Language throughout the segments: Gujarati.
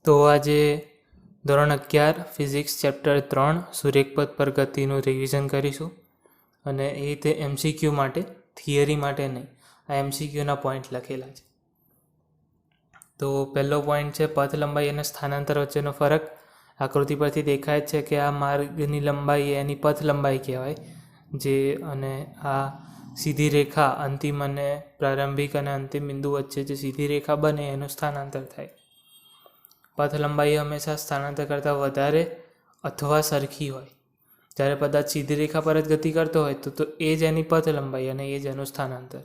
તો આજે ધોરણ 11 ફિઝિક્સ ચેપ્ટર 3 સૂર્યપથ પર ગતિનું રિવિઝન કરીશું અને એ રીતે MCQ માટે, થિયરી માટે નહીં, આ MCQના પોઈન્ટ લખેલા છે. તો પહેલો પોઈન્ટ છે પથ લંબાઈ અને સ્થાનાંતર વચ્ચેનો ફરક. આકૃતિ પરથી દેખાય છે કે આ માર્ગની લંબાઈ એની પથ લંબાઈ કહેવાય, જે અને આ સીધી રેખા અંતિમ અને પ્રારંભિક અને અંતિમ બિંદુ વચ્ચે જે સીધી રેખા બને એનું સ્થાનાંતર થાય. પથ લંબાઈ હંમેશા સ્થાનાંતર કરતાં વધારે અથવા સરખી હોય. જ્યારે પદાર્થ સીધી રેખા પર જ ગતિ કરતો હોય તો એ જ એની પથ લંબાઈ અને એ જ એનું સ્થાનાંતર.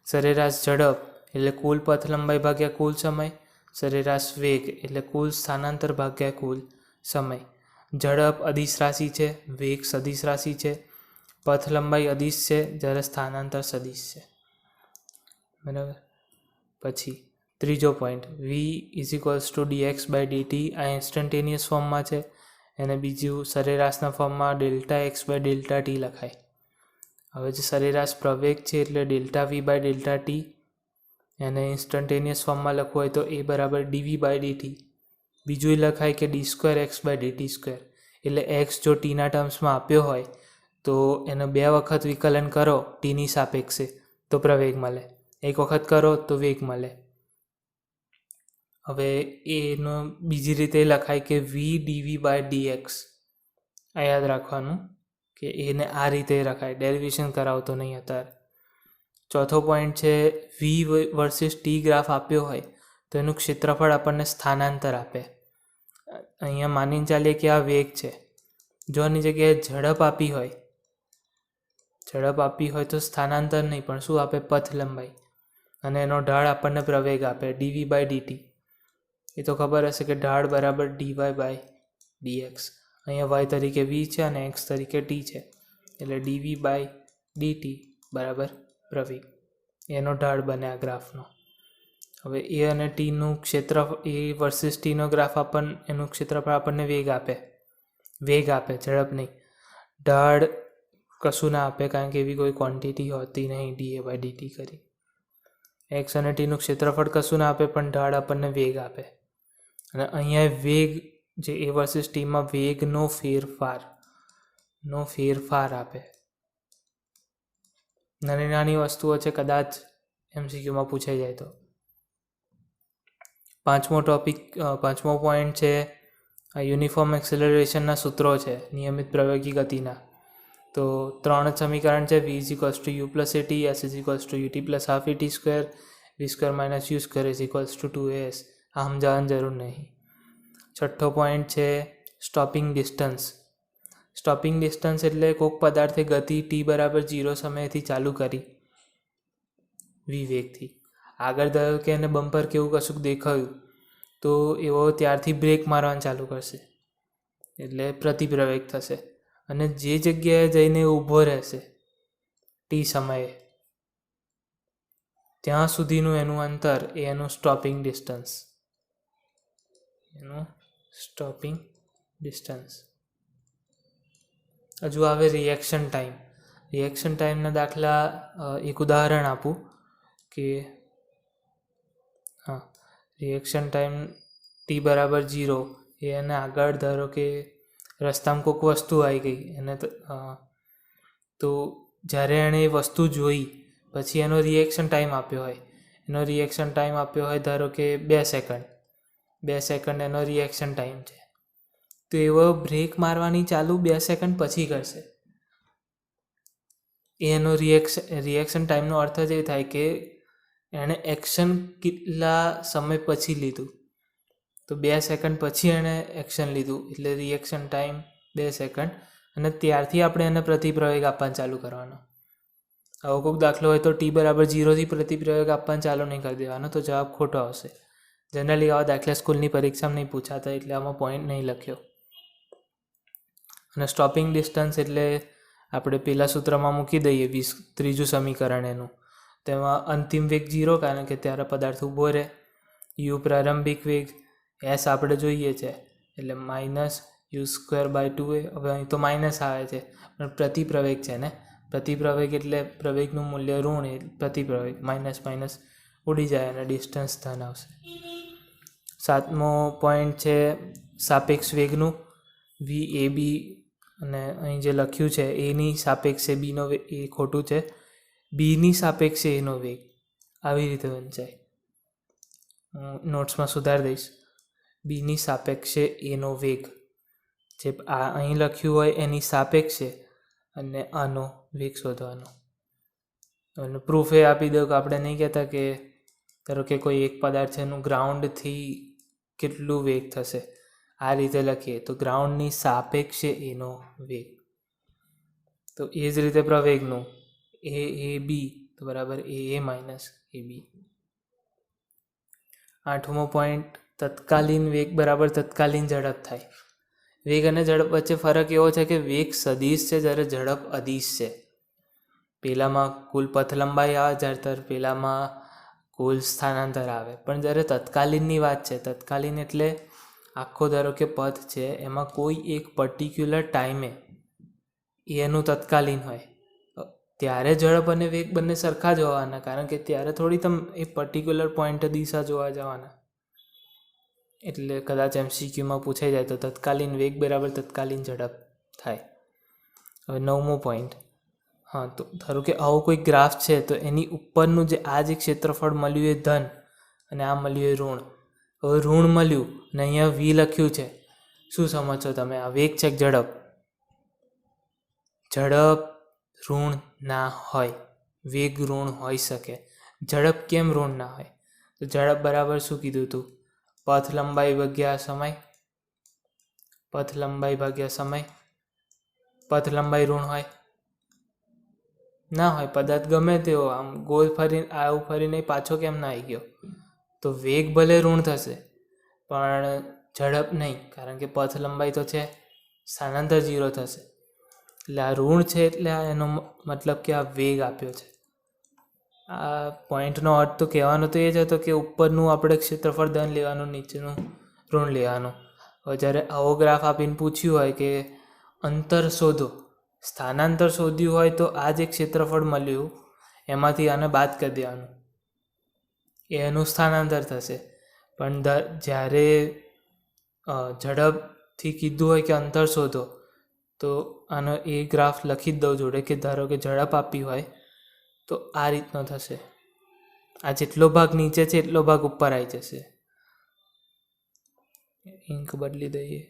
સરેરાશ ઝડપ એટલે કુલ પથ લંબાઈ ભાગ્યા કુલ સમય. સરેરાશ વેગ એટલે કુલ સ્થાનાંતર ભાગ્યા કુલ સમય. ઝડપ અદિશ રાશિ છે, વેગ સદિશ રાશિ છે, પથ લંબાઈ અદિશ છે જ્યારે સ્થાનાંતર સદિશ છે. બરાબર. પછી ત્રીજો પોઈન્ટ v =dx/dt આ ઇન્સ્ટન્ટેનિયસ ફોર્મમાં છે, અને બીજું સરેરાશના ફોર્મમાં Δx/Δt લખાય. હવે જે સરેરાશ પ્રવેગ છે એટલે Δv/Δt, એને ઇન્સ્ટન્ટેનિયસ ફોર્મમાં લખવું હોય તો a = dv/dt. બીજું લખાય કે d2x/dt², એટલે x જો tના ટર્મ્સમાં આપ્યો હોય તો એને 2 વખત વિકલન કરો tની સાપેક્ષે તો પ્રવેગ મળે, 1 વખત કરો તો વેગ મળે. હવે એનો બીજી રીતે લખાય કે v dv/dx. આ યાદ રાખવાનું કે એને આ રીતે લખાય, ડેરિવેશન કરાવતો નહીં અત્યારે. ચોથો પોઈન્ટ છે v વર્સિસ t ગ્રાફ આપ્યો હોય તો એનું ક્ષેત્રફળ આપણને સ્થાનાંતર આપે. અહીંયા માનીને ચાલીએ કે આ વેગ છે, જો આની જગ્યાએ ઝડપ આપી હોય તો સ્થાનાંતર નહીં પણ શું આપે, પથ લંબાઈ, અને એનો ઢાળ આપણને પ્રવેગ આપે dv/dt. એ તો ખબર હશે કે ઢાળ બરાબર dy/dx. અહીંયા y તરીકે v છે અને x તરીકે t છે, એટલે dv/dt બરાબર પ્રવેગ, એનો ઢાળ બને આ ગ્રાફનો. હવે એ અને ટીનું ક્ષેત્રફળ, એ વર્સિસ ટીનો ગ્રાફ એનું ક્ષેત્રફળ આપણને વેગ આપે, ઝડપ નહીં. ઢાળ કશું ના આપે કારણ કે એવી કોઈ ક્વોન્ટિટી હોતી નહીં da/dt કરી. એક્સ અને ટીનું ક્ષેત્રફળ કશું ના આપે પણ ઢાળ આપણને વેગ આપે. અને અહીંયા વેગ જે એ વર્સિસ ટીમાં વેગનો ફેરફાર આપે. નાની નાની વસ્તુઓ છે, કદાચ MCQમાં પૂછાઈ જાય તો. પાંચમો પોઈન્ટ છે યુનિફોર્મ એક્સેલરેશનના સૂત્રો છે નિયમિત પ્રવેગી ગતિના. તો 3 સમીકરણ છે, v = u+at, s = ut+12at², v² - u²= 2as. આ સમજાવવાની જરૂર નહીં. છઠ્ઠો પોઈન્ટ છે સ્ટોપિંગ ડિસ્ટન્સ. સ્ટોપિંગ ડિસ્ટન્સ એટલે કોઈક પદાર્થે ગતિ t = 0 સમયથી ચાલુ કરી v વેગથી. આગળ ધારો કે એને બમ્પર કેવું કશુંક દેખાયું તો એવો ત્યારથી બ્રેક મારવાનું ચાલુ કરશે, એટલે પ્રતિપ્રવેગ થશે, અને જે જગ્યાએ જઈને ઊભો રહેશે t સમયે ત્યાં સુધીનું એનું અંતર એ એનું સ્ટોપિંગ ડિસ્ટન્સ. હજુ આવે રિએક્શન ટાઈમના દાખલા. એક ઉદાહરણ આપું કે રિએક્શન ટાઈમ t = 0, એને આગળ ધારો કે રસ્તામાં કોઈક વસ્તુ આવી ગઈ એને તો જ્યારે એણે એ વસ્તુ જોઈ પછી એનો રિએક્શન ટાઈમ આપ્યો હોય, ધારો કે 2 સેકન્ડ એનો રિએક્શન ટાઈમ છે. તો એવો બ્રેક મારવાની ચાલુ 2 સેકન્ડ પછી કરશે. એનો રિએક્શન ટાઈમનો અર્થ જ એ થાય કે એણે એક્શન કેટલા સમય પછી લીધું. તો 2 સેકન્ડ પછી એણે એક્શન લીધું એટલે રિએક્શન ટાઈમ 2 સેકન્ડ, અને ત્યારથી આપણે એને પ્રતિપ્રવેગ આપવાનું ચાલુ કરવાનો. આવો કોઈક દાખલો હોય તો t = 0 થી પ્રતિપ્રવેગ આપવાનું ચાલુ નહીં કરી દેવાનો, તો જવાબ ખોટો આવશે. જનરલી આવા દાખલા સ્કૂલની પરીક્ષામાં નહીં પૂછાતા એટલે આમાં પોઈન્ટ નહીં લખ્યો. અને સ્ટોપિંગ ડિસ્ટન્સ એટલે આપણે પહેલાં સૂત્રમાં મૂકી દઈએ, ત્રીજું સમીકરણ એનું, તેમાં અંતિમ વેગ 0 કારણ કે ત્યારે પદાર્થ ઊભો રહે, u પ્રારંભિક વેગ, s આપણે જોઈએ છે એટલે -u²/2a. હવે અહીં તો માઇનસ આવે છે પણ પ્રતિપ્રવેગ છે ને, પ્રતિપ્રવેગ એટલે પ્રવેગનું મૂલ્ય ઋણ, પ્રતિપ્રવેગ માઇનસ ઉડી જાય અને ડિસ્ટન્સ ધન આવશે. 7મો પોઈન્ટ છે સાપેક્ષ વેગનું VAB, અને અહીં જે લખ્યું છે એની સાપેક્ષે બીનો વેગ એ ખોટું છે. બીની સાપેક્ષે એનો વેગ આવી રીતે વંચાય. હું નોટ્સમાં સુધાર દઈશ. બીની સાપેક્ષે એનો વેગ, જે આ અહીં લખ્યું હોય એની સાપેક્ષે, અને આનો વેગ શોધવાનો. અને પ્રૂફ એ આપી દો કે આપણે નહીં કહેતા કે ધારો કે કોઈ એક પદાર્થ છે એનું ગ્રાઉન્ડથી કેટલું વેગ થશે, આ રીતે લખીએ તો ગ્રાઉન્ડની સાપેક્ષે એનો વેગ. તો એ જ રીતે પ્રવેગનું AB તો બરાબર AA માઇનસ AB. 8મો પોઈન્ટ તત્કાલીન વેગ બરાબર તત્કાલીન ઝડપ થાય. વેગ અને ઝડપ વચ્ચે ફરક એવો છે કે વેગ સદિશ છે જ્યારે ઝડપ અદિશ છે. પહેલામાં કુલ પથ લંબાઈ આવે જ્યારે પહેલામાં કુલ સ્થાનાંતર આવે. પણ જ્યારે તત્કાલીનની વાત છે, તત્કાલીન એટલે આખો ધારો કે પથ છે એમાં કોઈ એક પર્ટિક્યુલર ટાઈમે એનું તત્કાલીન હોય, ત્યારે ઝડપ અને વેગ બંને સરખા જ હોવાના, કારણ કે ત્યારે થોડી તમે એ પર્ટિક્યુલર પોઈન્ટ દિશા જોવા જવાના. એટલે કદાચ MCQમાં પૂછાઈ જાય તો તત્કાલીન વેગ બરાબર તત્કાલીન ઝડપ થાય. હવે 9મો પોઈન્ટ, હા, તો ધારો કે આવો કોઈ ગ્રાફ છે તો એની ઉપરનું જે આ જે ક્ષેત્રફળ મળ્યું એ ધન અને આ મળ્યું એ ઋણ. હવે ઋણ મળ્યું અને અહીંયા V લખ્યું છે, શું સમજો તમે? આ વેગ છે કે ઝડપ? ઝડપ ઋણ ના હોય, વેગ ઋણ હોઈ શકે. ઝડપ કેમ ઋણ ના હોય? તો ઝડપ બરાબર શું કીધું હતું? પથ લંબાઈ ભાગ્યા સમય. પથ લંબાઈ ભાગ્યા સમય. પથ લંબાઈ ઋણ હોય ના હોય? પદાર્થ ગમે તેવો આમ ગોલ ફરી આવું ફરીને પાછો કેમ ના આવી ગયો? તો વેગ ભલે ઋણ થશે પણ ઝડપ નહીં, કારણ કે પથ લંબાઈ તો છે, સ્થાનાંતર 0 થશે. એટલે આ ઋણ છે એટલે એનો મતલબ કે આ વેગ આપ્યો છે. આ પોઈન્ટનો અર્થ તો કહેવાનો તો એ જ હતો કે ઉપરનું આપણે ક્ષેત્રફળ ધન લેવાનું, નીચેનું ઋણ લેવાનું. હવે જ્યારે આવો ગ્રાફ આપીને પૂછ્યું હોય કે અંતર શોધો, સ્થાનાંતર શોધ્યું હોય તો આ જે ક્ષેત્રફળ મળ્યું એમાંથી આને બાદ કરી દેવાનું, એનું સ્થાનાંતર થશે. પણ જ્યારે ઝડપથી કીધું હોય કે અંતર શોધો તો આનો એ ગ્રાફ લખી જ દઉં જોડે કે ધારો કે ઝડપ આપી હોય તો આ રીતનો થશે. આ જેટલો ભાગ નીચે છે એટલો ભાગ ઉપર આવી જશે. ઇંક બદલી દઈએ.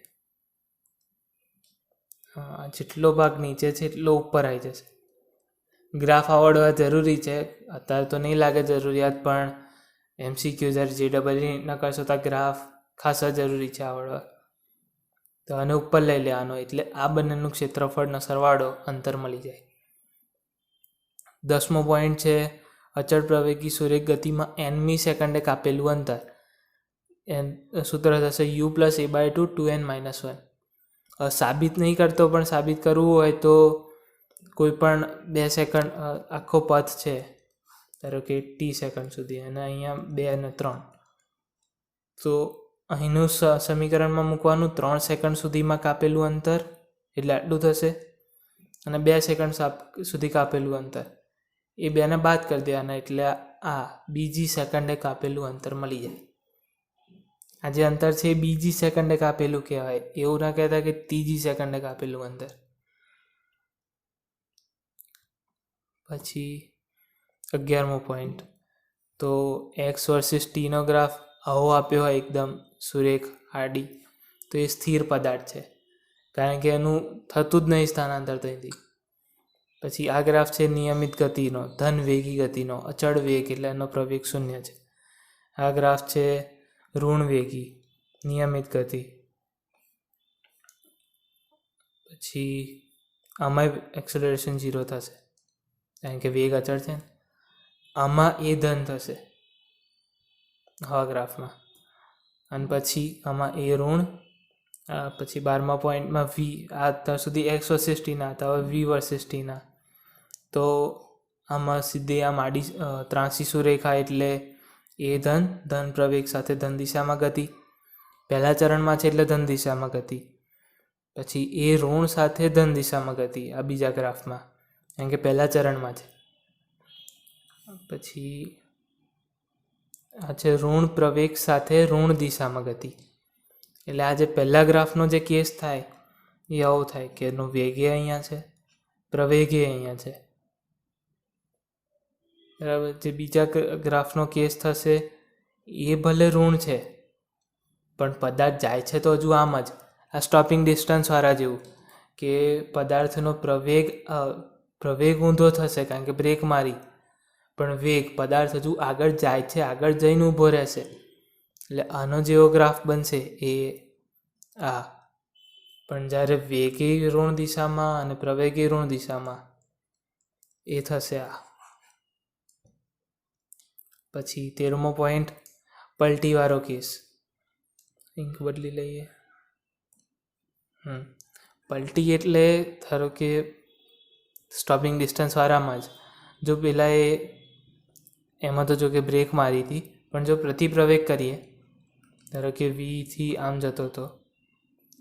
હા, જેટલો ભાગ નીચે છે એટલો ઉપર આવી જશે. ગ્રાફ આવડવા જરૂરી છે. અત્યારે તો નહીં લાગે જરૂરિયાત, પણ MCQ જ્યારે JEE ન કરશો તો ગ્રાફ ખાસા જરૂરી છે આવડવા. તો આને ઉપર લઈ લેવાનો એટલે આ બંનેનું ક્ષેત્રફળનો સરવાળો અંતર મળી જાય. 10મો પોઈન્ટ છે અચળ પ્રવેગી સુરેખ ગતિમાં nમી સેકન્ડે કાપેલું અંતર. સૂત્ર થશે u + a/2 2n - 1. સાબિત નહીં કરતો, પણ સાબિત કરવું હોય તો કોઈ પણ 2 સેકન્ડ આખો પથ છે ધારો કે t સેકન્ડ સુધી, અને અહીંયા 2 અને 3, તો અહીંનું સમીકરણમાં મૂકવાનું 3 સેકન્ડ સુધીમાં કાપેલું અંતર એટલે આટલું થશે, અને 2 સેકન્ડ સુધી કાપેલું અંતર એ બેને બાદ કરી દેવાના એટલે આ બીજી સેકન્ડે કાપેલું અંતર મળી જાય. આ જે અંતર છે એ બીજી સેકન્ડે કાપેલું કહેવાય, એવું ના કહેતા કે ત્રીજી સેકન્ડે કાપેલું અંતર. પછી 11મો પોઈન્ટ, તો x વર્સિસ t નો ગ્રાફ આવો આપ્યો હોય એકદમ સુરેખ આડી, તો એ સ્થિર પદાર્થ છે, કારણ કે એનું થતું જ નહીં સ્થાનાંતર ત્યાંથી. પછી આ ગ્રાફ છે નિયમિત ગતિનો, ધન વેગી ગતિનો, અચળ વેગ એટલે એનો પ્રવેગ 0 છે. આ ગ્રાફ છે ઋણ વેગી નિયમિત ગતિ. પછી આમાં એક્સેલરેશન 0 થશે કારણ કે વેગ અચળ છે. આમાં એ ધન થશે હવા ગ્રાફમાં, અને પછી આમાં એ ઋણ. પછી 12મા પોઈન્ટમાં v, આ અત્યાર સુધી x વર્સિસ ટીના હતા, હવે v વર્સિસ ટીના. તો આમાં સીધી આમ આડી ત્રાંસી સુરેખા એટલે એ ધન પ્રવેગ સાથે ધન દિશામાં ગતિ, પહેલા ચરણમાં છે એટલે ધન દિશામાં ગતિ. પછી એ ઋણ સાથે ધન દિશામાં ગતિ આ બીજા ગ્રાફમાં, કારણ કે પહેલા ચરણમાં છે. પછી આ છે ઋણ પ્રવેગ સાથે ઋણ દિશામાં ગતિ. એટલે આ જે પહેલા ગ્રાફનો જે કેસ થાય એ આવો થાય કે એનો વેગે અહીંયા છે, પ્રવેગે અહીંયા છે, બરાબર. જે બીજા ગ્રાફનો કેસ થશે એ ભલે ઋણ છે પણ પદાર્થ જાય છે તો હજુ આમ જ, આ સ્ટોપિંગ ડિસ્ટન્સવાળા જેવું કે પદાર્થનો પ્રવેગ ઊંધો થશે કારણ કે બ્રેક મારી, પણ વેગ પદાર્થ હજુ આગળ જાય છે, આગળ જઈને ઊભો રહેશે. એટલે આનો જેવો ગ્રાફ બનશે એ આ. પણ જ્યારે વેગે ઋણ દિશામાં અને પ્રવેગે ઋણ દિશામાં એ થશે આ. પછી 13મો પોઈન્ટ પલટીવાળો કેસ. ઇંક બદલી લઈએ. પલટી એટલે ધારો કે સ્ટોપિંગ ડિસ્ટન્સવાળામાં જ જો પેલા એમાં તો જો કે બ્રેક મારી હતી, પણ જો પ્રતિપ્રવેગ કરીએ, ધારો કે વીથી આમ જતો હતો,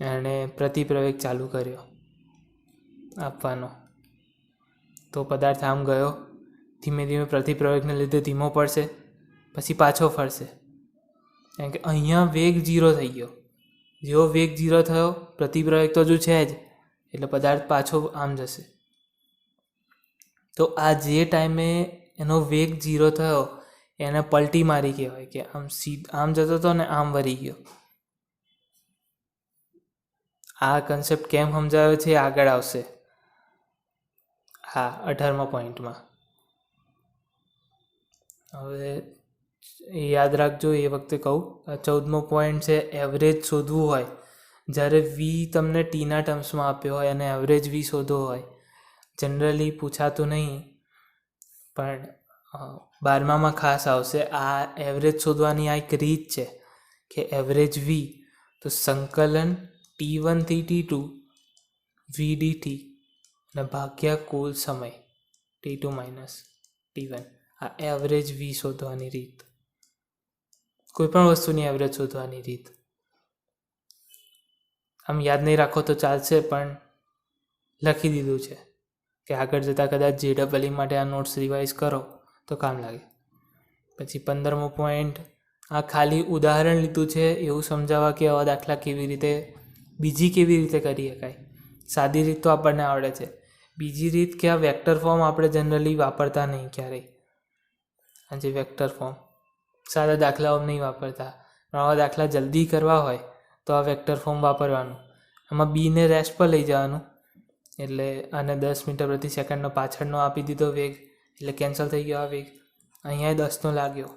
એણે પ્રતિપ્રવેગ ચાલુ કર્યો આપવાનો, તો પદાર્થ આમ ગયો, ધીમે ધીમે પ્રતિપ્રવેગને લીધે ધીમો પડશે, પછી પાછો ફરશે. કારણ કે અહીંયા વેગ 0 થઈ ગયો. જેવો વેગ 0 થયો, પ્રતિપ્રવેગ તો હજુ છે જ, એટલે પદાર્થ પાછો આમ જશે. તો આ જે ટાઈમે એનો વેગ 0 થયો એને પલટી મારી કહેવાય, કે આમ જતો હતો ને આમ વળી ગયો. આ કન્સેપ્ટ કેમ સમજાયો છે આગળ આવશે. હા, 18મા પોઈન્ટમાં. હવે એ યાદ રાખજો, એ વખતે કહું. 14મો પોઈન્ટ છે એવરેજ શોધવું હોય. જ્યારે વી તમને ટીના ટર્મ્સમાં આપ્યો હોય અને એવરેજ વી શોધવો હોય, જનરલી પૂછાતું નહીં, પણ 12મામાં ખાસ આવશે. આ એવરેજ શોધવાની આ એક રીત છે કે એવરેજ વી તો સંકલન T1 થી T2 VDT અને ભાગ્યા કુલ સમય T2 માઇનસ T1. આ એવરેજ વી શોધવાની રીત, કોઈ પણ વસ્તુની એવરેજ શોધવાની રીત. આમ યાદ નહીં રાખો તો ચાલશે, પણ લખી દીધું છે કે આગળ જતાં કદાચ JEE માટે આ નોટ્સ રિવાઇઝ કરો તો કામ લાગે. પછી 15મો પોઈન્ટ, આ ખાલી ઉદાહરણ લીધું છે એવું સમજાવવા કે આવા દાખલા કેવી રીતે કરી શકાય. સાદી રીત તો આપણને આવડે છે, બીજી રીત કે આ વેક્ટર ફોર્મ આપણે જનરલી વાપરતા નહીં ક્યારેય. આ જે વેક્ટર ફોર્મ સાદા દાખલાઓ નહીં વાપરતા, પણ આવા દાખલા જલ્દી કરવા હોય તો આ વેક્ટર ફોર્મ વાપરવાનું. આમાં બીને રેસ્ટ પર લઈ જવાનું, એટલે આને 10 મીટર પ્રતિ સેકન્ડનો પાછળનો આપી દીધો વેગ, એટલે કેન્સલ થઈ ગયો આ વેગ. અહીંયા 10નો લાગ્યો,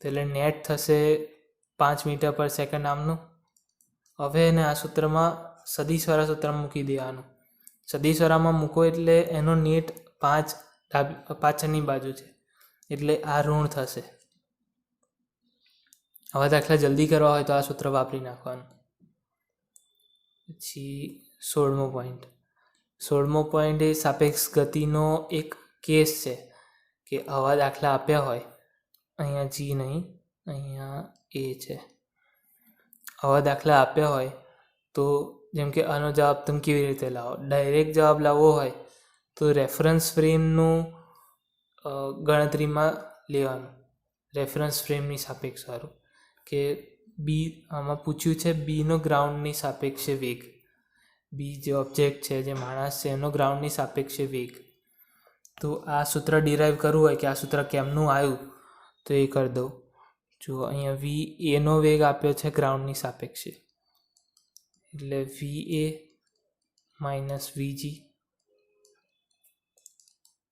એટલે નેટ થશે 5 મીટર પર સેકન્ડ આમનું. હવે એને આ સૂત્રમાં સદિશવાળા સૂત્રમાં મૂકી દેવાનું. સદિશવાળામાં મૂકો એટલે એનો નેટ 5 પાછળની બાજુ છે, એટલે આ ઋણ થશે. આવા દાખલા જલ્દી કરવા હોય તો આ સૂત્ર વાપરી નાખવાનું. પછી 16મો પોઈન્ટ એ સાપેક્ષ ગતિનો એક કેસ છે કે આવા દાખલા આપ્યા હોય, અહીંયા જી નહીં, અહીંયા એ છે. આવા દાખલા આપ્યા હોય તો જેમ કે આનો જવાબ તમે કેવી રીતે લાવો, ડાયરેક્ટ જવાબ લાવવો હોય તો રેફરન્સ ફ્રેમનું ગણતરીમાં લેવાનું. રેફરન્સ ફ્રેમની સાપેક્ષવાળું કે બી, આમાં પૂછ્યું છે બીનો ગ્રાઉન્ડની સાપેક્ષે વેગ. બી જે ઓબ્જેક્ટ છે, જે માણસ છે, એનો ગ્રાઉન્ડની સાપેક્ષે વેગ. તો આ સૂત્ર ડિરાઈવ કરવું હોય કે આ સૂત્ર કેમનું આવ્યું તો એ કરી દઉં. જો અહીંયા વી એનો વેગ આપ્યો છે ગ્રાઉન્ડની સાપેક્ષે, એટલે VA માઇનસ VG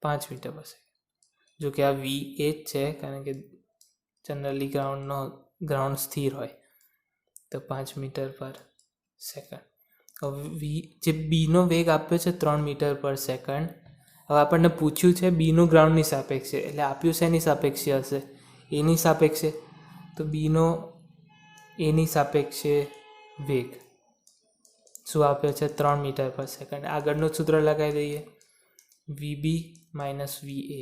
5 મીટર પર સેકન્ડ. જો કે આ VA જ છે કારણ કે જનરલી ગ્રાઉન્ડ સ્થિર હોય, તો 5 મીટર પર સેકન્ડ. હવે જે બીનો વેગ આપ્યો છે 3 મીટર પર સેકન્ડ, હવે આપણને પૂછ્યું છે બીનું ગ્રાઉન્ડની સાપેક્ષે, એટલે આપ્યું છે એની સાપેક્ષે હશે, એની સાપેક્ષે. તો બીનો એની સાપેક્ષે વેગ શું આપ્યો છે 3 મીટર પર સેકન્ડ. આગળનું સૂત્ર લગાવી દઈએ, VB માઇનસ VA.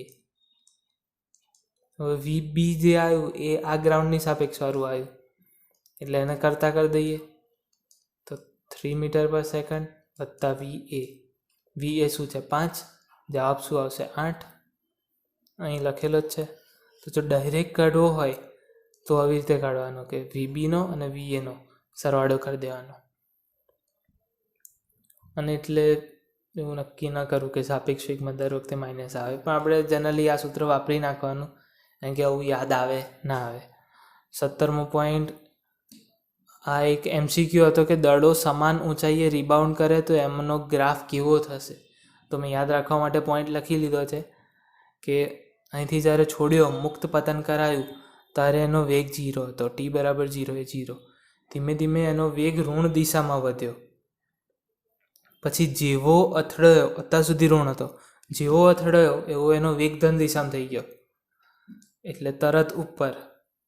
હવે VB જે આવ્યું એ આ ગ્રાઉન્ડની સાપેક્ષવાળું આવ્યું, એટલે એને કરતા કરી દઈએ તો 3 મીટર પર સેકન્ડ વત્તા VA. VA શું છે 5, જવાબ શું આવશે 8, અહીં લખેલો જ છે. તો તો જો ડાયરેક્ટ કાઢવો હોય તો આવી રીતે કાઢવાનો કે VBનો અને VAનો સરવાળો કરી દેવાનો. અને એટલે એવું નક્કી ન કરું કે સાપેક્ષ વેગમાં દર વખતે માઇનસ આવે, પણ આપણે જનરલી આ સૂત્ર વાપરી નાખવાનું, કારણ કે આવું યાદ આવે ના આવે. 17મો પોઈન્ટ, આ એક MCQ હતો કે દડો સમાન ઊંચાઈએ રિબાઉન્ડ કરે તો એમનો ગ્રાફ કેવો થશે. તો મેં યાદ રાખવા માટે પોઈન્ટ લખી લીધો છે કે અહીંથી જ્યારે છોડ્યો, મુક્ત પતન કરાયું, ત્યારે એનો વેગ 0 હતો, t બરાબર 0 એ 0. ધીમે ધીમે એનો વેગ ઋણ દિશામાં વધ્યો, પછી જેવો અથડાયો, અત્યાર સુધી ઋણ હતો, જેવો અથડાયો એવો એનો વેગ ધન દિશામાં થઈ ગયો, એટલે તરત ઉપર,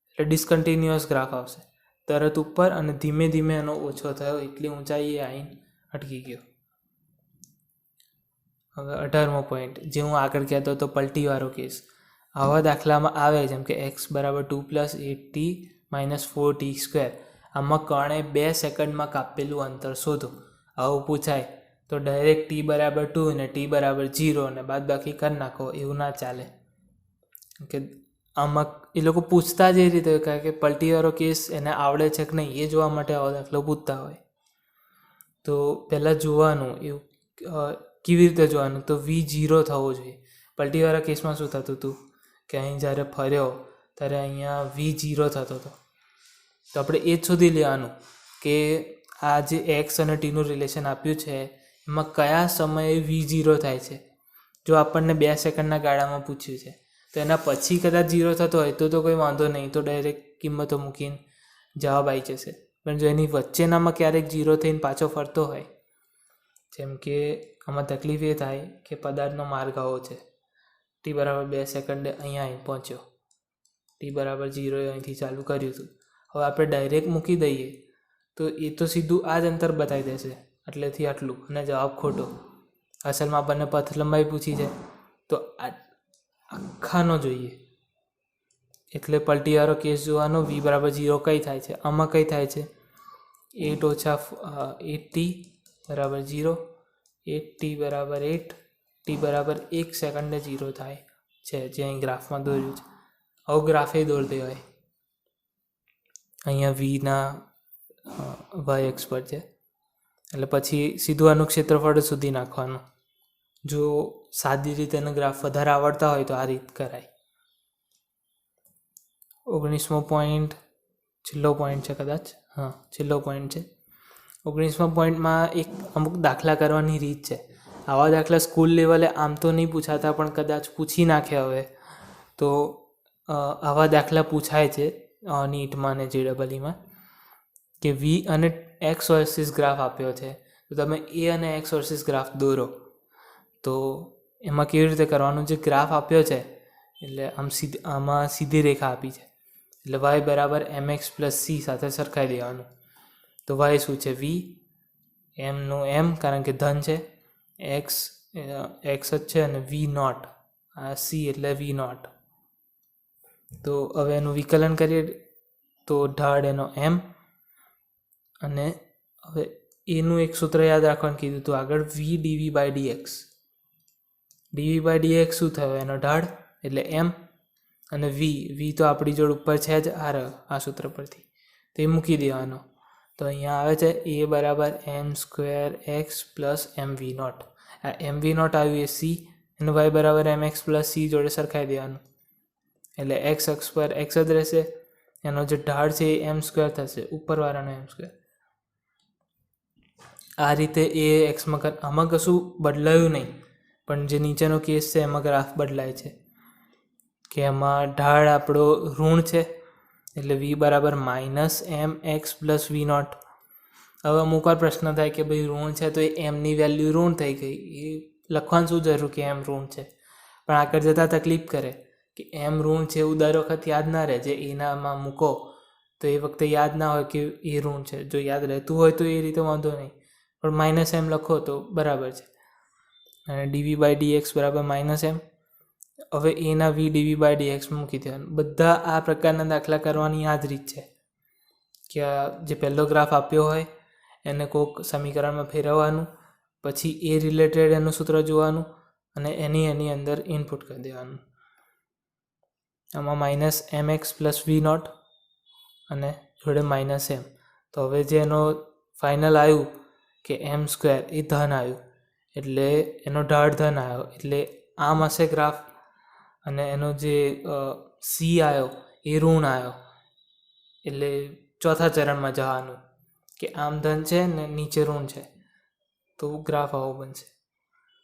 એટલે ડિસકન્ટિન્યુઅસ ગ્રાફ આવશે, તરત ઉપર, અને ધીમે ધીમે એનો ઓછો થયો, એટલી ઊંચાઈએ આવીને અટકી ગયો. હવે 18મો પોઈન્ટ, જે હું આગળ કહેતો હતો પલટીવાળો કેસ. આવા દાખલામાં આવે જેમ કે x બરાબર 2 + 8t - 4t², આમાં કર્ણે 2 સેકન્ડમાં કાપેલું અંતર શોધો, આવું પૂછાય તો ડાયરેક્ટ t બરાબર 2 અને t બરાબર 0 અને બાદબાકી કરી નાખો, એવું ના ચાલે. કે આમાં એ લોકો પૂછતા જ એ રીતે હોય, કારણ કે પલટીવાળો કેસ એને આવડે છે કે નહીં એ જોવા માટે આવો દાખલો પૂછતા હોય. તો પહેલાં જોવાનું, એવું કેવી રીતે જોવાનું, તો v0 થવો જોઈએ. પલટીવાળા કેસમાં શું થતું હતું કે અહીં જ્યારે ફર્યો ત્યારે અહીંયા v0 થતો હતો. તો આપણે એ જ શોધી લેવાનું કે આ જે x અને tનું રિલેશન આપ્યું છે એમાં કયા સમયે v0 થાય છે. જો આપણને 2 સેકન્ડના ગાળામાં પૂછ્યું છે તો એના પછી કદાચ 0 થતો હોય તો કોઈ વાંધો નહીં, તો ડાયરેક્ટ કિંમતો મૂકીને જવાબ આવી જશે. પણ જો એની વચ્ચેનામાં ક્યારેક 0 થઈને પાછો ફરતો હોય, જેમ કે આમાં તકલીફ એ થાય કે પદાર્થનો માર્ગ આવો છે, t બરાબર 2 સેકન્ડે અહીંયા અહીં પહોંચ્યો, t બરાબર 0 અહીંથી ચાલુ કર્યું હતું. હવે આપણે ડાયરેક્ટ મૂકી દઈએ તો એ તો સીધું આ જ અંતર બતાવી દેશે, એટલેથી આટલું, અને જવાબ ખોટો. અસલમાં આપણને પથ લંબાઈ પૂછી છે તો આખાનો જોઈએ, એટલે પલટીવાળો કેસ જોવાનો. v બરાબર 0 કઈ થાય છે, આમાં કઈ થાય છે 8t બરાબર 0, 8t બરાબર 8, t બરાબર 1 સેકન્ડે 0 થાય છે, જે અહીં ગ્રાફમાં દોર્યું છે. આવું ગ્રાફે દોરી દેવાય. અહીંયા vના y અક્ષ પર છે, એટલે પછી સીધું આનું ક્ષેત્રફળ સુધી નાખવાનું. જો સાદી રીતે એનો ગ્રાફ વધારે આવડતા હોય તો આ રીત કરાય. 19મો પોઈન્ટ, છેલ્લો પોઈન્ટ છે કદાચ, હા છેલ્લો પોઈન્ટ છે. 19મા પોઈન્ટમાં એક અમુક દાખલા કરવાની રીત છે. આવા દાખલા સ્કૂલ લેવલે આમ તો નહીં પૂછાતા, પણ કદાચ પૂછી નાખે હવે તો આવા દાખલા પૂછાય છે નીટમાં અને JEEમાં, કે v અને x વર્સિસ ગ્રાફ આપ્યો છે, તો તમે a અને x વર્સિસ ગ્રાફ દોરો. તો એમાં કેવી રીતે કરવાનું, જે ગ્રાફ આપ્યો છે એટલે આમાં સીધી રેખા આપી છે, એટલે y બરાબર mx + c સાથે સરખાઈ દેવાનું. તો y શું છે, v, mનું m કારણ કે ધન છે, x જ છે, અને v0 આ c એટલે v0. તો હવે એનું વિકલન કરીએ તો ઢાળ એનો m, અને હવે એનું એક સૂત્ર યાદ રાખવાનું કીધું હતું આગળ, v dv/dx. dv/dx શું થયો, એનો ઢાળ એટલે m, અને v તો આપણી જોડ ઉપર છે જ આ સૂત્ર પરથી, તે મૂકી દેવાનો. તો અહીંયા આવે છે a બરાબર m² x + mv0. આ mv0 આવ્યું એ c, અને y બરાબર mx + c જોડે સરખાઈ દેવાનું, એટલે x અક્ષ પર x જ રહેશે, એનો જે ઢાળ છે એ m² થશે, ઉપરવાળાનો m². આ રીતે એ એક્સમાં આમાં કશું બદલાયું નહીં, પણ જે નીચેનો કેસ છે એમાં ગ્રાફ બદલાય છે, કે એમાં ઢાળ આપણો ઋણ છે, એટલે v બરાબર -mx + v0. હવે અમુક વાર પ્રશ્ન થાય કે ભાઈ ઋણ છે તો એ એમની વેલ્યુ ઋણ થઈ ગઈ, એ લખવાનું શું જરૂર કે એમ ઋણ છે, પણ આગળ જતાં તકલીફ કરે કે એમ ઋણ છે એવું દર વખત યાદ ના રહે. જે એનામાં મૂકો તો એ વખતે યાદ ના હોય કે એ ઋણ છે, જો યાદ રહેતું હોય તો એ રીતે વાંધો નહીં, પણ -m લખો તો બરાબર છે. અને dv/dx બરાબર -m. હવે એના v dv/dx મૂકી દેવાનું. બધા આ પ્રકારના દાખલા કરવાની આ જ રીત છે કે જે પહેલો ગ્રાફ આપ્યો હોય એને કોઈક સમીકરણમાં ફેરવવાનું, પછી એ રિલેટેડ એનું સૂત્ર જોવાનું, અને એની અંદર ઇનપુટ કરી દેવાનું. આમાં minus M X plus V naught અને જોડે માઇનસ એમ. તો હવે જે એનો ફાઇનલ આવ્યું કે એમ સ્ક્વેર એ ધન આવ્યું એટલે એનો ઢાળ ધન આવ્યો એટલે આમ હશે ગ્રાફ, અને એનો જે સી આવ્યો એ ઋણ આવ્યો એટલે ચોથા ચરણમાં જવાનું કે આમ ધન છે ને નીચે ઋણ છે, તો ગ્રાફ આવો બનશે.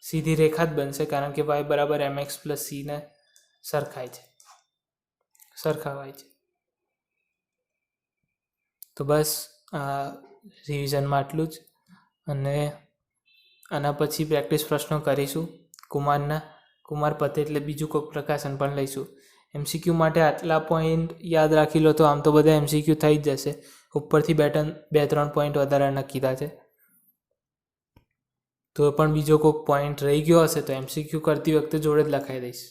સીધી રેખા જ બનશે કારણ કે વાય બરાબર એમ એક્સ પ્લસ સીને સરખાવાય છે. તો બસ આ રિવિઝનમાં આટલું જ, અને આના પછી પ્રેક્ટિસ પ્રશ્નો કરીશું કુમાર પતે એટલે બીજું કોઈક પ્રકાશન પણ લઈશું. એમસીક્યુ માટે આટલા પોઈન્ટ યાદ રાખી લો તો આમ તો બધા એમસીક્યુ થઈ જ જશે. ઉપરથી 2-3 પોઈન્ટ વધારે કીધા છે, તો પણ બીજો કોઈક પોઈન્ટ રહી ગયો હશે તો એમસીક્યુ કરતી વખતે જોડે જ લખાઈ દઈશ.